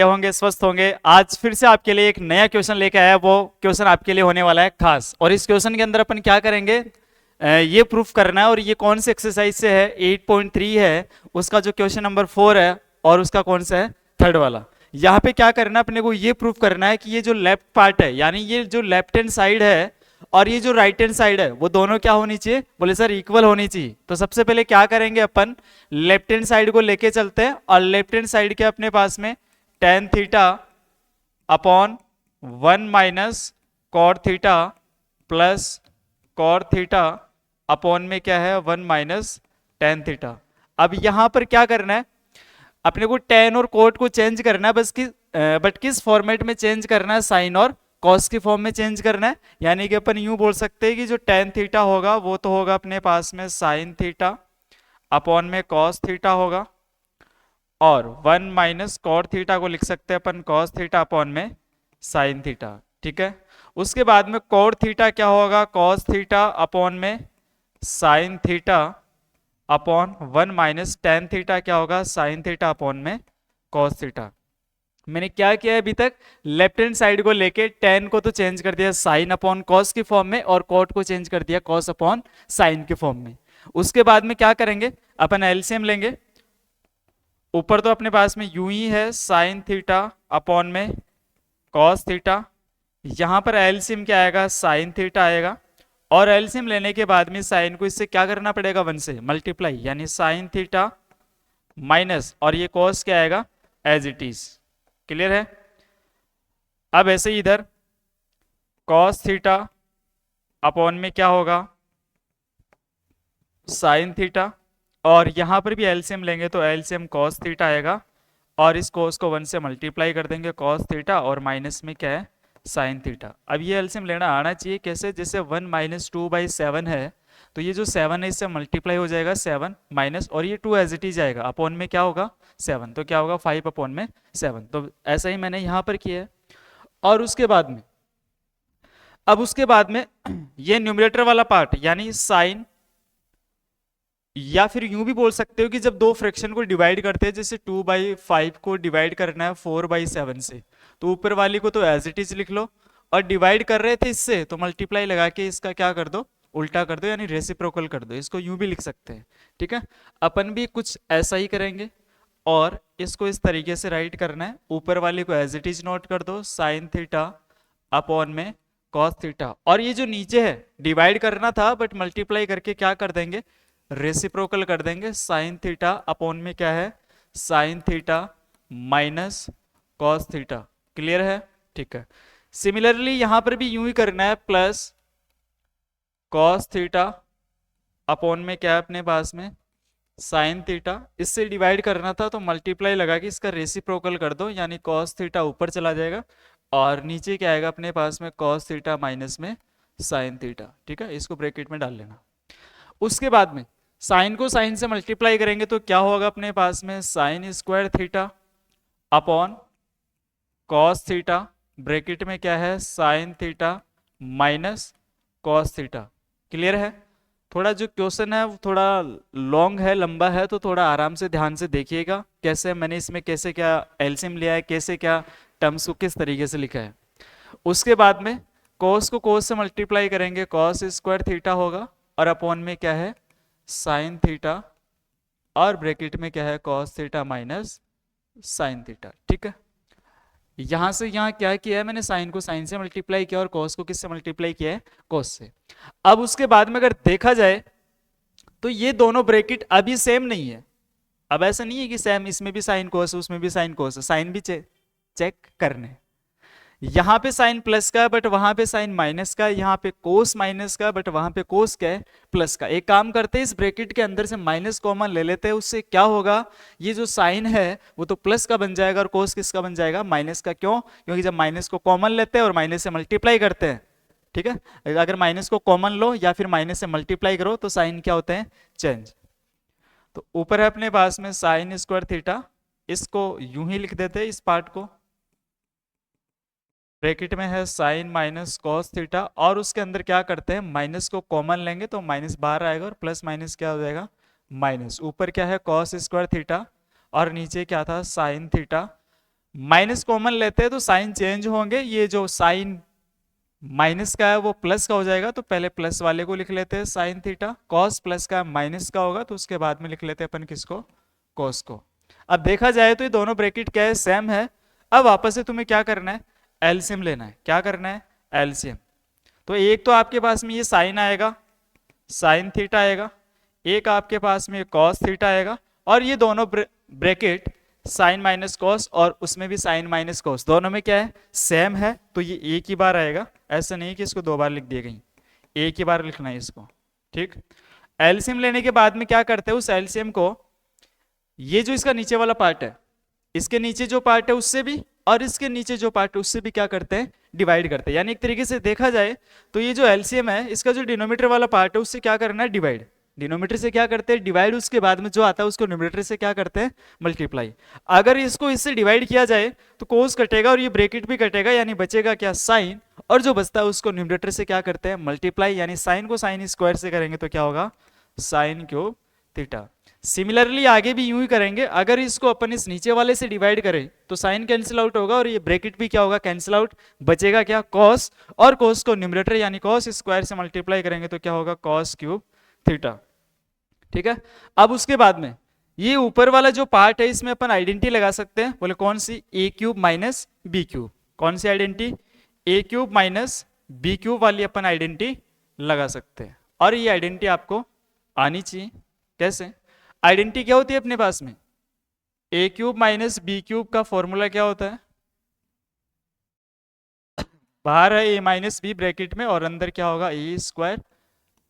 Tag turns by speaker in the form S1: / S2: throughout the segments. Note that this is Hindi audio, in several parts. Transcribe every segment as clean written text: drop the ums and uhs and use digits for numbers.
S1: होंगे, स्वस्थ होंगे। आज फिर से आपके लिए एक नया क्वेश्चन लेके आया। वो क्वेश्चन आपके लिए होने वाला है खास, और इस क्वेश्चन के अंदर अपन क्या करेंगे, ये प्रूफ करना है। और ये कौन सी एक्सरसाइज से है, 8.3 है उसका जो क्वेश्चन नंबर 4 है, और उसका कौन सा है, थर्ड वाला। यहाँ पे क्या करना है अपने को, ये प्रूफ करना है कि ये जो लेफ्ट पार्ट है, यानी ये जो लेफ्ट हैंड साइड है और ये जो राइट हैंड साइड है, वो दोनों क्या होनी चाहिए, बोले सर इक्वल होनी चाहिए। तो सबसे पहले क्या करेंगे, अपन लेफ्ट हैंड साइड को लेके चलते हैं, और लेफ्ट हैंड साइड के अपने पास में tan theta upon 1 minus cot theta plus cot theta upon में क्या है, 1 माइनस टेन थीटा। अब यहां पर क्या करना है, अपने को टेन और कोट को चेंज करना है, बट किस फॉर्मेट में चेंज करना है, साइन और कॉस के फॉर्म में चेंज करना है। यानी कि अपन यूं बोल सकते हैं कि जो टेन थीटा होगा वो तो होगा अपने पास में साइन थीटा अपॉन में कॉस थीटा होगा, और 1 माइनस कॉट थीटा को लिख सकते हैं अपन कॉस थीटा अपॉन में साइन थीटा। ठीक है, उसके बाद में कॉट थीटा क्या होगा, कॉस थीटा अपॉन में sine theta upon 1 minus tan theta क्या होगा, साइन थीटा अपॉन में कॉस थीटा। मैंने क्या किया है अभी तक, लेफ्ट हैंड साइड को लेके टेन को तो चेंज कर दिया साइन अपॉन कॉस की फॉर्म में, और कॉट को चेंज कर दिया कॉस अपॉन साइन के फॉर्म में। उसके बाद में क्या करेंगे, अपन एलसीएम लेंगे। ऊपर तो अपने पास में यूं ही है साइन थीटा अपॉन में कॉस थीटा, यहां पर एलसीएम क्या आएगा, साइन थीटा आएगा। और एलसीएम लेने के बाद में साइन को इससे क्या करना पड़ेगा, 1 से मल्टीप्लाई, यानी साइन थीटा माइनस, और ये कॉस क्या आएगा, एज इट इज। क्लियर है। अब ऐसे ही इधर कॉस थीटा अपॉन में क्या होगा, साइन थीटा, और यहां पर भी एलसीएम लेंगे तो एलसीएम कॉस थीटा आएगा, और इस कॉस को 1 से मल्टीप्लाई कर देंगे कॉस थीटा, और माइनस में क्या है, साइन थीटा। अब ये एलसीएम लेना आना चाहिए कैसे, जैसे 1 माइनस 2/7 है, तो ये जो 7 है इससे मल्टीप्लाई हो जाएगा 7 माइनस, और ये 2 एज इट इज आएगा, अपॉन में क्या होगा 7, तो क्या होगा 5 अपॉन में 7। तो ऐसा ही मैंने यहां पर किया है। और उसके बाद में, अब उसके बाद में ये न्यूमरेटर वाला पार्ट यानी साइन, या फिर यूं भी बोल सकते हो कि जब दो फ्रैक्शन को डिवाइड करते हैं, जैसे 2/5 को डिवाइड करना है 4/7 से, तो ऊपर वाली को तो एज इट इज लिख लो, और डिवाइड कर रहे थे इससे तो मल्टीप्लाई लगा के इसका क्या कर दो, उल्टा कर दो, यानी रेसिप्रोकल कर दो। इसको यूं भी लिख सकते हैं। ठीक है, अपन भी कुछ ऐसा ही करेंगे, और इसको इस तरीके से राइट करना है। ऊपर वाली को एज इट इज नोट कर दो, साइन थीटा अपॉन में कॉस थीटा, और ये जो नीचे है डिवाइड करना था बट मल्टीप्लाई करके क्या कर देंगे, रेसिप्रोकल कर देंगे। साइन थीटा अपॉन में क्या है, sine theta minus cos theta. Clear है। ठीक है, सिमिलरली यहां पर भी यूं ही करना है, प्लस कॉस थीटा अपॉन में क्या है अपने पास में, साइन थीटा। इससे डिवाइड करना था तो मल्टीप्लाई लगा के इसका रेसिप्रोकल कर दो, यानी कॉस थीटा ऊपर चला जाएगा, और नीचे क्या आएगा अपने पास में, कॉस थीटा माइनस में साइन थीटा। ठीक है, इसको ब्रैकेट में डाल लेना। उसके बाद में साइन को साइन से मल्टीप्लाई करेंगे तो क्या होगा अपने पास में, sign square theta upon cos theta, bracket में क्या है, sine theta minus cos theta. Clear है। थोड़ा जो क्वेश्चन है वो थोड़ा लॉन्ग है, लंबा है, तो थोड़ा आराम से ध्यान से देखिएगा कैसे मैंने इसमें कैसे क्या एलसीएम लिया है, कैसे क्या टर्म्स को किस तरीके से लिखा है। उसके बाद में कॉस को कॉस से मल्टीप्लाई करेंगे, कॉस स्क्वायर थीटा होगा, और अपॉन में क्या है, साइन थीटा, और ब्रैकेट में क्या है, cos theta minus sine theta. ठीक है, यहां से यहां क्या किया है मैंने, साइन को साइन से मल्टीप्लाई किया और कॉस को किससे मल्टीप्लाई किया है, कॉस से। अब उसके बाद में अगर देखा जाए तो ये दोनों ब्रैकेट अभी सेम नहीं है। अब ऐसा नहीं है कि सेम, इसमें भी साइन कोस है उसमें भी साइन कोस है, साइन भी चेक करने। यहाँ पे साइन प्लस का है बट वहां पे साइन माइनस का है, यहाँ पे कोस माइनस का बट वहां पे कोस क्या है, प्लस का। एक काम करते हैं, इस ब्रैकेट के अंदर से माइनस कॉमन ले लेते हैं, उससे क्या होगा, ये जो साइन है वो तो प्लस का बन जाएगा और कोस किसका बन जाएगा, माइनस का। क्यों, क्योंकि जब माइनस को कॉमन लेते हैं और माइनस से मल्टीप्लाई करते हैं, ठीक है, अगर माइनस को कॉमन लो या फिर माइनस से मल्टीप्लाई करो तो साइन क्या होते हैं, चेंज। तो ऊपर है अपने पास में साइन स्क्वायर थीटा, इसको यूं ही लिख देते हैं इस पार्ट को, ब्रैकेट में है साइन माइनस कॉस थीटा, और उसके अंदर क्या करते हैं, माइनस को कॉमन लेंगे तो माइनस बाहर आएगा और प्लस माइनस क्या हो जाएगा, माइनस। ऊपर क्या है, कॉस स्क्वायर थीटा, और नीचे क्या था, साइन थीटा माइनस कॉमन लेते हैं तो साइन चेंज होंगे, ये जो साइन माइनस का है वो प्लस का हो जाएगा, तो पहले प्लस वाले को लिख लेते हैं साइन थीटा, कॉस प्लस का माइनस का होगा तो उसके बाद में लिख लेते हैं अपन किसको, कॉस को। अब देखा जाए तो ये दोनों ब्रैकेट क्या है, सेम है। अब वापस से तुम्हें क्या करना है, एलसीएम लेना है। क्या करना है, एलसीएम। तो एक तो आपके पास में ये साइन आएगा, साइन थीटा आएगा, एक आपके पास में कॉस थीटा आएगा, और ये दोनों ब्रैकेट साइन माइनस कॉस और उसमें भी साइन माइनस कॉस दोनों में क्या है, सेम है, तो ये एक ही बार आएगा। ऐसा नहीं कि इसको दो बार लिख दिए गई, एक ही बार लिखना है इसको, ठीक। एलसीएम लेने के बाद में क्या करते हैं, उस एलसीएम को ये जो इसका नीचे वाला पार्ट है, इसके नीचे जो पार्ट है उससे भी, और इसके नीचे जो पार्ट है उससे भी क्या करते हैं, डिवाइड करते हैं। यानी एक तरीके से देखा जाए तो ये जो एलसीएम है, इसका जो डिनोमिनेटर वाला पार्ट है उससे क्या करना है, डिवाइड। डिनोमिनेटर से क्या करते हैं, डिवाइड, उसके बाद में जो आता है उसको न्यूमरेटर से क्या करते हैं, मल्टीप्लाई। अगर इसको इससे डिवाइड किया जाए तो कोस कटेगा और ये ब्रैकेट भी कटेगा, यानी बचेगा क्या, साइन, और जो बचता है उसको न्यूमरेटर से क्या करते हैं, मल्टीप्लाई। यानी साइन को साइन स्क्वायर से करेंगे तो क्या होगा, साइन क्यूब थीटा। सिमिलरली आगे भी यूं ही करेंगे, अगर इसको अपन इस नीचे वाले से डिवाइड करें तो साइन कैंसिल आउट होगा और ये ब्रैकेट भी क्या होगा, कैंसिल आउट, बचेगा क्या, कॉस, और कॉस को न्यूमरेटर यानी कॉस स्क्वायर से मल्टीप्लाई करेंगे तो क्या होगा, कॉस क्यूब थीटा। ठीक है। अब उसके बाद में ये ऊपर वाला जो पार्ट है इसमें अपन आइडेंटिटी लगा सकते हैं, बोले कौन सी, ए क्यूब माइनस बी क्यूब। कौन सी आइडेंटिटी, ए क्यूब माइनस बी क्यूब वाली अपन आइडेंटिटी लगा सकते हैं। और ये आइडेंटिटी आपको आनी चाहिए। कैसे, आइडेंटिटी क्या होती है अपने पास में, ए क्यूब माइनस बी क्यूब का फॉर्मूला क्या होता है, बाहर है ए माइनस बी ब्रैकेट में और अंदर क्या होगा, a square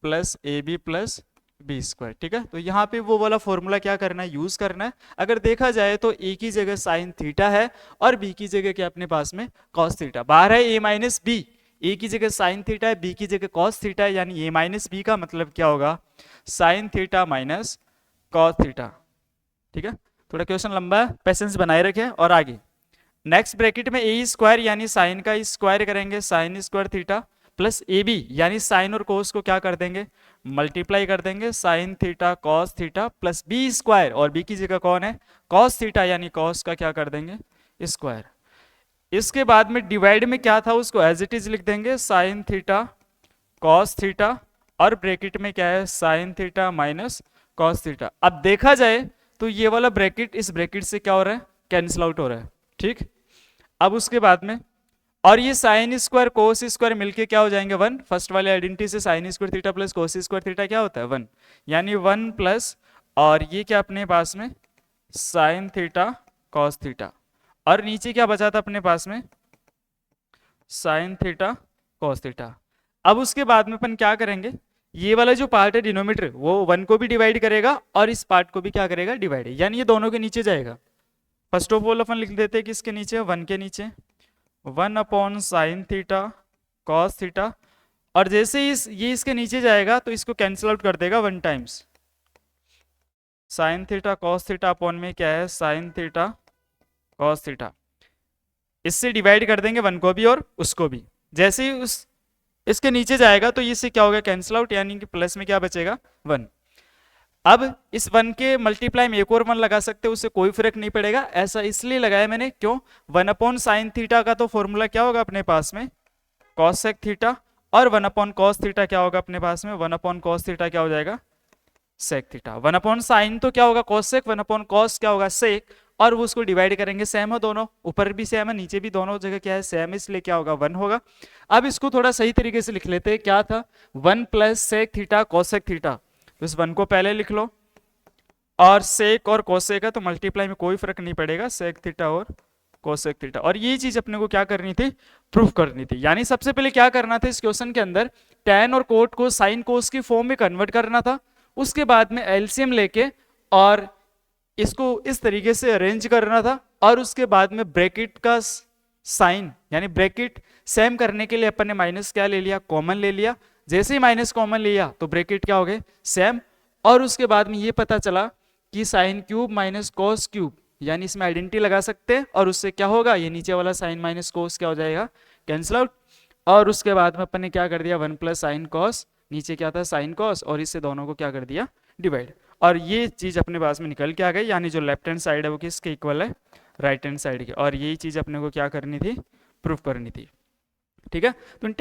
S1: plus a b plus b square. ठीक है, तो यहाँ पे वो वाला फॉर्मूला क्या करना है, यूज करना है। अगर देखा जाए तो ए की जगह साइन थीटा है और बी की जगह क्या अपने पास में, कॉस थीटा। बाहर है ए माइनस बी, ए की जगह साइन थीटा है, बी की जगह कॉस थीटा है, यानी ए माइनस बी का मतलब क्या होगा, sine theta minus cos theta. ठीक है, थोड़ा क्वेश्चन लंबा है, पेशेंस बनाए रखें। और आगे नेक्स्ट ब्रैकेट में ए स्क्वायर यानी साइन का स्क्वायर करेंगे, sine square theta plus a b यानी साइन और कोस को क्या कर देंगे, मल्टीप्लाई कर देंगे, sine theta cos theta plus b square, और बी की जगह कौन है, कॉस थीटा, यानी कॉस का क्या कर देंगे, स्क्वायर। इसके बाद में डिवाइड में क्या था उसको एज इट इज लिख देंगे, साइन थीटा कॉस थीटा, और ब्रैकेट में क्या है, sine theta minus cos theta. अब देखा जाए तो ये वाला ब्रैकेट इस ब्रैकेट से क्या हो रहा है, कैंसिल आउट हो रहा है। ठीक, अब उसके बाद में और ये साइन स्क्वायर कोस स्क्वायर मिलके क्या हो जाएंगे, वन। फर्स्ट वाले आइडेंटिटी से sign square theta plus cos square theta क्या होता है, वन, यानी वन प्लस, और ये क्या अपने पास में, साइन थीटा कॉस थीटा, और नीचे क्या बचा था अपने पास में, साइन थीटा कॉस थीटा। अब उसके बाद में अपन क्या करेंगे, ये वाला जो पार्ट है डिनोमिनेटर वो वन को भी डिवाइड करेगा और इस पार्ट को भी क्या करेगा, डिवाइड, यानी ये दोनों के नीचे जाएगा। फर्स्ट ऑफ ऑल अपन लिख देते हैं कि इसके नीचे, वन के नीचे, one upon sign theta cos theta, और जैसे ये इसके नीचे जाएगा तो इसको कैंसिल आउट कर देगा one times, sign theta cos theta upon में क्या है, साइन थीटा कॉस थीटा। इससे डिवाइड कर देंगे वन को भी और उसको भी। जैसे ही उस इसके नीचे जाएगा तो इससे क्या होगा, कैंसिल आउट, यानी कि प्लस में क्या बचेगा, वन। अब इस वन के मल्टीप्लाई में एक और वन लगा सकते हैं, उससे कोई फर्क नहीं पड़ेगा। ऐसा इसलिए लगाया मैंने, क्यों, वन अपॉन साइन थीटा का तो फॉर्मूला क्या होगा अपने पास में, कॉस सेक थीटा, और वन अपॉन कॉस थीटा क्या होगा अपने पास में, वन अपॉन कॉस थीटा क्या हो जाएगा, sec theta. One upon sine तो क्या होगा, cos sec, one upon cos क्या होगा, सेक, और वो उसको डिवाइड करेंगे, सेम है दोनों, ऊपर भी सेम है नीचे भी, दोनों जगह क्या है, सेम, इसलिए क्या होगा, वन होगा। अब इसको थोड़ा सही तरीके से लिख लेते हैं, क्या था, one plus sec theta cosec theta, तो इस वन को पहले लिख लो, और सेक और कोसेक है तो मल्टीप्लाई में कोई फर्क नहीं पड़ेगा, सेक थीटा और कोसेक थीटा। और ये चीज अपने को क्या करनी थी, प्रूफ करनी थी। यानी सबसे पहले क्या करना था इस क्वेश्चन के अंदर, टैन और कोट को साइन कोस की फॉर्म में कन्वर्ट करना था, उसके बाद में एलसीएम लेके और इसको इस तरीके से अरेंज करना था, और उसके बाद में ब्रैकेट का साइन यानी ब्रैकेट सेम करने के लिए अपन ने माइनस क्या ले लिया, कॉमन ले लिया। जैसे ही माइनस कॉमन लिया तो ब्रैकेट क्या हो गए, सेम, और उसके बाद में ये पता चला कि sine cube minus cos cube, यानी इसमें आइडेंटिटी लगा सकते हैं, और उससे क्या होगा, ये नीचे वाला साइन माइनस कॉस क्या हो जाएगा, कैंसिल आउट। और उसके बाद में अपन ने क्या कर दिया, वन प्लस साइन कॉस, नीचे क्या था साइन कॉस, और इससे दोनों को क्या कर दिया, डिवाइड। और ये चीज अपने पास में निकल के आ गई, यानी जो लेफ्ट हैंड साइड है वो किसके इक्वल है, राइट हैंड साइड की, और यही चीज़ अपने को क्या करनी थी, प्रूफ करनी थी। ठीक है, तो टेन